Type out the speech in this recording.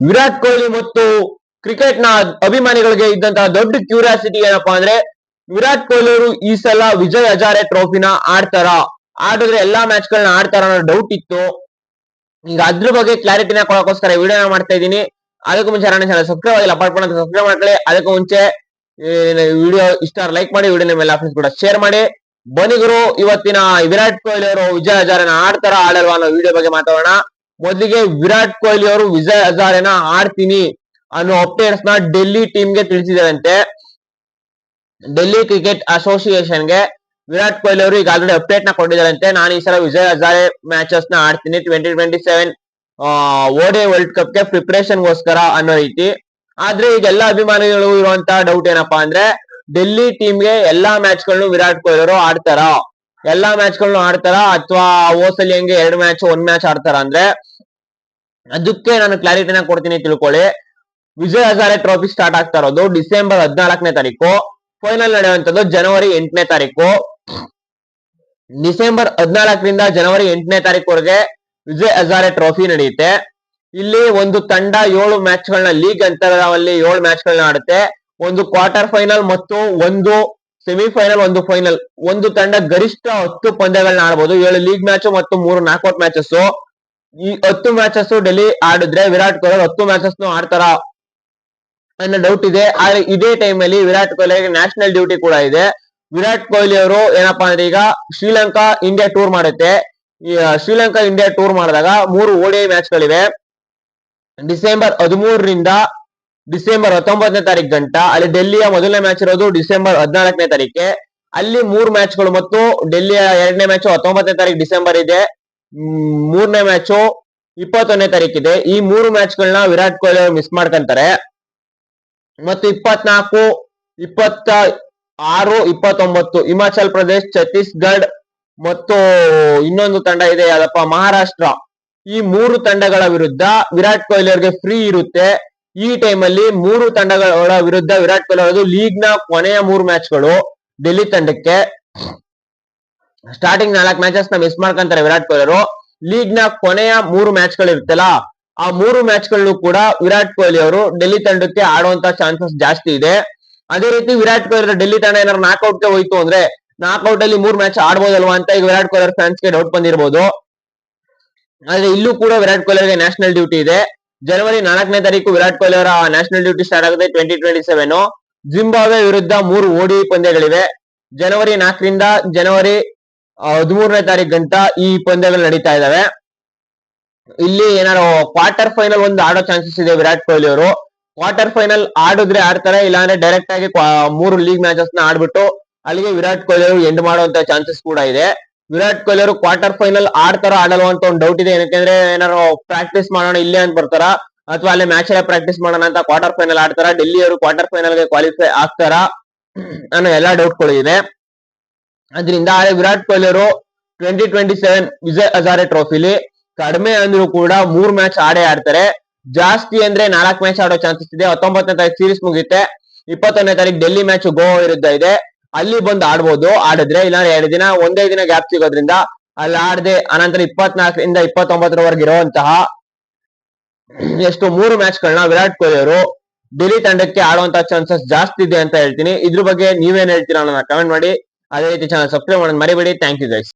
ವಿರಾಟ್ ಕೊಹ್ಲಿ ಮತ್ತು ಕ್ರಿಕೆಟ್ ನ ಅಭಿಮಾನಿಗಳಿಗೆ ಇದ್ದಂತಹ ದೊಡ್ಡ ಕ್ಯೂರಿಯಾಸಿಟಿ ಏನಪ್ಪಾ ಅಂದ್ರೆ ವಿರಾಟ್ ಕೊಹ್ಲಿ ಅವರು ಈ ಸಲ ವಿಜಯ್ ಹಜಾರೆ ಟ್ರೋಫಿನ ಆಡ್ತಾರ, ಆಡಿದ್ರೆ ಎಲ್ಲಾ ಮ್ಯಾಚ್ ಗಳನ್ನ ಆಡ್ತಾರ ಅನ್ನೋ ಡೌಟ್ ಇತ್ತು. ಈಗ ಅದ್ರ ಬಗ್ಗೆ ಕ್ಲಾರಿಟಿನ ಕೊಡೋಕೋಸ್ಕರ ವಿಡಿಯೋನ ಮಾಡ್ತಾ ಇದ್ದೀನಿ. ಅದಕ್ಕೂ ಮುಂಚೆ ನನ್ನ ಚಾನಲ್ ಸಬ್ಸ್ಕ್ರೈಬ್ ಆಗಿಲ್ಲ, ಅಪಾರ್ಟ್ಮೆಂಟ್ ಅಂತ ಸಬ್ಸ್ಕ್ರೈಬ್ ಮಾಡ್ಕೊಳ್ಳಿ. ಅದಕ್ಕೂ ಮುಂಚೆ ವಿಡಿಯೋ ಇಷ್ಟ ಲೈಕ್ ಮಾಡಿ, ವಿಡಿಯೋ ನಿಮ್ಮ ಫ್ರೆಂಡ್ಸ್ ಕೂಡ ಶೇರ್ ಮಾಡಿ. ಬನ್ನಿಗರು, ಇವತ್ತಿನ ವಿರಾಟ್ ಕೊಹ್ಲಿ ಅವರು ವಿಜಯ್ ಹಜಾರೆನ ಆಡ್ತಾರ ಆಡಲ್ವಾ ಅನ್ನೋ ವಿಡಿಯೋ ಬಗ್ಗೆ ಮಾತಾಡೋಣ. ಮೊದಲಿಗೆ ವಿರಾಟ್ ಕೊಹ್ಲಿ ಅವರು ವಿಜಯ್ ಹಜಾರೆನ ಆಡ್ತೀನಿ ಅನ್ನೋ ಅಪ್ಡೇಟ್ಸ್ ನ ಡೆಲ್ಲಿ ಟೀಮ್ಗೆ ತಿಳಿಸಿದಾರಂತೆ. ಡೆಲ್ಲಿ ಕ್ರಿಕೆಟ್ ಅಸೋಸಿಯೇಷನ್ಗೆ ವಿರಾಟ್ ಕೊಹ್ಲಿ ಅವರು ಈಗ ಆಲ್ರೆಡಿ ಅಪ್ಡೇಟ್ ನ ಕೊಟ್ಟಿದ್ದಾರಂತೆ. ನಾನು ಈ ಸಲ ವಿಜಯ್ ಹಜಾರೆ ಮ್ಯಾಚಸ್ ನ ಆಡ್ತೀನಿ 2027 ಓಡಿಐ ವರ್ಲ್ಡ್ ಕಪ್ ಗೆ ಪ್ರಿಪರೇಷನ್ ಗೋಸ್ಕರ ಅನ್ನೋ ರೀತಿ. ಆದ್ರೆ ಈಗ ಎಲ್ಲಾ ಅಭಿಮಾನಿಗಳು ಇರುವಂತಹ ಡೌಟ್ ಏನಪ್ಪಾ ಅಂದ್ರೆ ಡೆಲ್ಲಿ ಟೀಮ್ಗೆ ಎಲ್ಲಾ ಮ್ಯಾಚ್ ಗಳನ್ನು ವಿರಾಟ್ ಕೊಹ್ಲಿ ಅವರು ಆಡ್ತಾರ, ಎಲ್ಲಾ ಮ್ಯಾಚ್ ಗಳನ್ನು ಆಡ್ತಾರ ಅಥವಾ ಓಸಲಿ ಹಂಗೆ 2 ಮ್ಯಾಚ್ 1 ಮ್ಯಾಚ್ ಆಡ್ತಾರ ಅಂದ್ರೆ ಅದಕ್ಕೆ ನಾನು ಕ್ಲಾರಿಟಿನ ಕೊಡ್ತೀನಿ, ತಿಳ್ಕೊಳ್ಳಿ. ವಿಜಯ್ ಹಜಾರೆ ಟ್ರೋಫಿ ಸ್ಟಾರ್ಟ್ ಆಗ್ತಾ ಇರೋದು ಡಿಸೆಂಬರ್ 14ನೇ ತಾರೀಕು, ಫೈನಲ್ ನಡೆಯುವಂತದ್ದು ಜನವರಿ 8ನೇ ತಾರೀಕು. ಡಿಸೆಂಬರ್ 14ರಿಂದ ಜನವರಿ 8ನೇ ತಾರೀಕುವರೆಗೆ ವಿಜಯ್ ಹಜಾರೆ ಟ್ರೋಫಿ ನಡೆಯುತ್ತೆ. ಇಲ್ಲಿ ಒಂದು ತಂಡ 7 ಮ್ಯಾಚ್ ಗಳನ್ನ ಲೀಗ್ ಅಂತರದಲ್ಲಿ 7 ಮ್ಯಾಚ್ ಗಳನ್ನ ಆಡುತ್ತೆ. ಒಂದು ಕ್ವಾರ್ಟರ್ ಫೈನಲ್ ಮತ್ತು ಒಂದು ಸೆಮಿಫೈನಲ್, ಒಂದು ಫೈನಲ್. ಒಂದು ತಂಡ ಗರಿಷ್ಠ 10 ಪಂದ್ಯಗಳನ್ನ ಆಡಬಹುದು, 7 ಲೀಗ್ ಮ್ಯಾಚ್ ಮತ್ತು 3 ನಾಕ್ಔಟ್ ಮ್ಯಾಚಸ್. ಈ 10 ಮ್ಯಾಚಸ್ ಡೆಲ್ಲಿ ಆಡಿದ್ರೆ ವಿರಾಟ್ ಕೊಹ್ಲಿ 10 ಮ್ಯಾಚಸ್ ಆಡ್ತಾರ ಅನ್ನೋ ಡೌಟ್ ಇದೆ. ಆದ್ರೆ ಇದೇ ಟೈಮ್ ಅಲ್ಲಿ ವಿರಾಟ್ ಕೊಹ್ಲಿ ನ್ಯಾಷನಲ್ ಡ್ಯೂಟಿ ಕೂಡ ಇದೆ. ವಿರಾಟ್ ಕೊಹ್ಲಿ ಅವರು ಏನಪ್ಪಾ ಅಂದ್ರೆ ಈಗ ಶ್ರೀಲಂಕಾ ಇಂಡಿಯಾ ಟೂರ್ ಮಾಡುತ್ತೆ. ಈ ಶ್ರೀಲಂಕಾ ಇಂಡಿಯಾ ಟೂರ್ ಮಾಡಿದಾಗ 3 ಓಡಿಐ ಮ್ಯಾಚ್ ಗಳಿವೆ. ಡಿಸೆಂಬರ್ 13ರಿಂದ ಡಿಸೆಂಬರ್ 19ನೇ ತಾರೀಕು ಗಂಟ. ಅಲ್ಲಿ ಡೆಲ್ಲಿಯ ಮೊದಲನೇ ಮ್ಯಾಚ್ ಇರೋದು ಡಿಸೆಂಬರ್ 14ನೇ ತಾರೀಕೆ. ಅಲ್ಲಿ 3 ಮ್ಯಾಚ್ ಗಳು ಮತ್ತು ಡೆಲ್ಲಿಯ 2ನೇ ಮ್ಯಾಚ್ 19ನೇ ತಾರೀಕು ಡಿಸೆಂಬರ್ ಇದೆ. 3ನೇ ಮ್ಯಾಚ್ 21ನೇ ತಾರೀಕಿದೆ. ಈ 3 ಮ್ಯಾಚ್ ಗಳನ್ನ ವಿರಾಟ್ ಕೊಹ್ಲಿ ಅವರು ಮಿಸ್ ಮಾಡ್ಕೊಂತಾರೆ. ಮತ್ತು 24, 26, 29 ಹಿಮಾಚಲ್ ಪ್ರದೇಶ್, ಛತ್ತೀಸ್ಗಢ ಮತ್ತು ಇನ್ನೊಂದು ತಂಡ ಇದೆ ಯಾವ್ದಪ್ಪ, ಮಹಾರಾಷ್ಟ್ರ. ಈ 3 ತಂಡಗಳ ವಿರುದ್ಧ ವಿರಾಟ್ ಕೊಹ್ಲಿ ಅವರಿಗೆ ಫ್ರೀ ಇರುತ್ತೆ. ಈ ಟೈಮ್ ಅಲ್ಲಿ 3 ತಂಡಗಳ ವಿರುದ್ಧ ವಿರಾಟ್ ಕೊಹ್ಲಿ ಅವರದು ಲೀಗ್ ನ ಕೊನೆಯ 3 ಮ್ಯಾಚ್ ಗಳು ಡೆಲ್ಲಿ ತಂಡಕ್ಕೆ. ಸ್ಟಾರ್ಟಿಂಗ್ 4 ಮ್ಯಾಚಸ್ ನ ಮಿಸ್ ಮಾಡ್ಕೊಂತಾರೆ ವಿರಾಟ್ ಕೊಹ್ಲಿ ಅವರು. ಲೀಗ್ ನ ಕೊನೆಯ 3 ಮ್ಯಾಚ್ ಗಳು ಇರುತ್ತಲ್ಲ, ಆ 3 ಮ್ಯಾಚ್ ಗಳು ಕೂಡ ವಿರಾಟ್ ಕೊಹ್ಲಿ ಅವರು ಡೆಲ್ಲಿ ತಂಡಕ್ಕೆ ಆಡುವಂತ ಚಾನ್ಸಸ್ ಜಾಸ್ತಿ ಇದೆ. ಅದೇ ರೀತಿ ವಿರಾಟ್ ಕೊಹ್ಲಿ ಡೆಲ್ಲಿ ತಂಡ ಏನಾದ್ರು ನಾಕ್ಔಟ್ ಗೆ ಹೋಯ್ತು ಅಂದ್ರೆ ನಾಕ್ಔಟ್ ಅಲ್ಲಿ 3 ಮ್ಯಾಚ್ ಆಡ್ಬೋದಲ್ವಾ ಅಂತ ಈಗ ವಿರಾಟ್ ಕೊಹ್ಲಿ ಫ್ಯಾನ್ಸ್ ಗೆ ಡೌಟ್ ಬಂದಿರಬಹುದು. ಆದ್ರೆ ಇಲ್ಲೂ ಕೂಡ ವಿರಾಟ್ ಕೊಹ್ಲಿ ಅವರಿಗೆ ನ್ಯಾಷನಲ್ ಡ್ಯೂಟಿ ಇದೆ. ಜನವರಿ 4ನೇ ತಾರೀಕು ವಿರಾಟ್ ಕೊಹ್ಲಿ ಅವರ ನ್ಯಾಷನಲ್ ಡ್ಯೂಟಿ ಸ್ಟಾರ್ಟ್ ಆಗುತ್ತೆ 2027. ಜಿಂಬಾಬ್ವೆ ವಿರುದ್ಧ 3 ಓಡಿಐ ಪಂದ್ಯಗಳಿವೆ. ಜನವರಿ 4ರಿಂದ ಜನವರಿ 13ನೇ ತಾರೀಕು ಗಂಟ ಈ ಪಂದ್ಯಗಳು ನಡೀತಾ ಇದಾವೆ. ಇಲ್ಲಿ ಏನಾದ್ರು ಕ್ವಾರ್ಟರ್ ಫೈನಲ್ ಒಂದು ಆಡೋ ಚಾನ್ಸಸ್ ಇದೆ ವಿರಾಟ್ ಕೊಹ್ಲಿ ಅವರು. ಕ್ವಾರ್ಟರ್ ಫೈನಲ್ ಆಡಿದ್ರೆ ಆಡ್ತಾರೆ, ಇಲ್ಲಾಂದ್ರೆ ಡೈರೆಕ್ಟ್ ಆಗಿ 3 ಲೀಗ್ ಮ್ಯಾಚಸ್ ನ ಆಡ್ಬಿಟ್ಟು ಅಲ್ಲಿಗೆ ವಿರಾಟ್ ಕೊಹ್ಲಿ ಅವರು ಎಂಡ್ ಮಾಡುವಂತ ಚಾನ್ಸಸ್ ಕೂಡ ಇದೆ. ವಿರಾಟ್ ಕೊಹ್ಲಿ ಅವರು ಕ್ವಾರ್ಟರ್ ಫೈನಲ್ ಆಡ್ತಾರ ಆಡಲ್ವಾ ಅಂತ ಒಂದು ಡೌಟ್ ಇದೆ. ಯಾಕಂದ್ರೆ ಏನಾದ್ರು ಪ್ರಾಕ್ಟೀಸ್ ಮಾಡೋಣ ಇಲ್ಲೇ ಅಂತ ಬರ್ತಾರ ಅಥವಾ ಅಲ್ಲೇ ಮ್ಯಾಚ್ ಎಲ್ಲ ಪ್ರಾಕ್ಟೀಸ್ ಮಾಡೋಣ ಅಂತ ಕ್ವಾರ್ಟರ್ ಫೈನಲ್ ಆಡ್ತಾರ, ಡೆಲ್ಲಿ ಅವರು ಕ್ವಾರ್ಟರ್ ಫೈನಲ್ ಗೆ ಕ್ವಾಲಿಫೈ ಆಗ್ತಾರ ಅನ್ನೋ ಎಲ್ಲಾ ಡೌಟ್ಗಳು ಇದೆ. ಅದರಿಂದ ವಿರಾಟ್ ಕೊಹ್ಲಿ ಅವರು 2027 ವಿಜಯ್ ಹಜಾರೆ ಟ್ರೋಫಿಲಿ ಕಡಿಮೆ ಅಂದ್ರೂ ಕೂಡ 3 ಮ್ಯಾಚ್ ಆಡೇ ಆಡ್ತಾರೆ. ಜಾಸ್ತಿ ಅಂದ್ರೆ 4 ಮ್ಯಾಚ್ ಆಡೋ ಚಾನ್ಸಸ್ ಇದೆ. 19ನೇ ತಾರೀಕು ಸೀರೀಸ್ ಮುಗಿಯುತ್ತೆ. 21ನೇ ತಾರೀಕು ಡೆಲ್ಲಿ ಮ್ಯಾಚ್ ಗೋವಾ ವಿರುದ್ಧ ಇದೆ, ಅಲ್ಲಿ ಬಂದು ಆಡ್ಬೋದು ಆಡಿದ್ರೆ. ಇಲ್ಲಾಂದ್ರೆ 2 ದಿನ ಒಂದೇ ದಿನ ಗ್ಯಾಪ್ ಸಿಗೋದ್ರಿಂದ ಅಲ್ಲಿ ಆಡದೆ ಅನಂತರ 24ರಿಂದ 29ರವರೆಗೆ ಇರುವಂತಹ ಎಷ್ಟು 3 ಮ್ಯಾಚ್ ಗಳನ್ನ ವಿರಾಟ್ ಕೊಹ್ಲಿ ಅವರು ಡೆಲ್ಲಿ ತಂಡಕ್ಕೆ ಆಡುವಂತ ಚಾನ್ಸಸ್ ಜಾಸ್ತಿ ಇದೆ ಅಂತ ಹೇಳ್ತೀನಿ. ಇದ್ರ ಬಗ್ಗೆ ನೀವೇನ್ ಹೇಳ್ತೀರಾ ಅನ್ನೋದನ್ನ ಕಮೆಂಟ್ ಮಾಡಿ. ಅದೇ ರೀತಿ ಚಾನಲ್ ಸಬ್ಸ್ಕ್ರೈಬ್ ಮಾಡೋದು ಮರಿಬೇಡಿ. Thank you guys.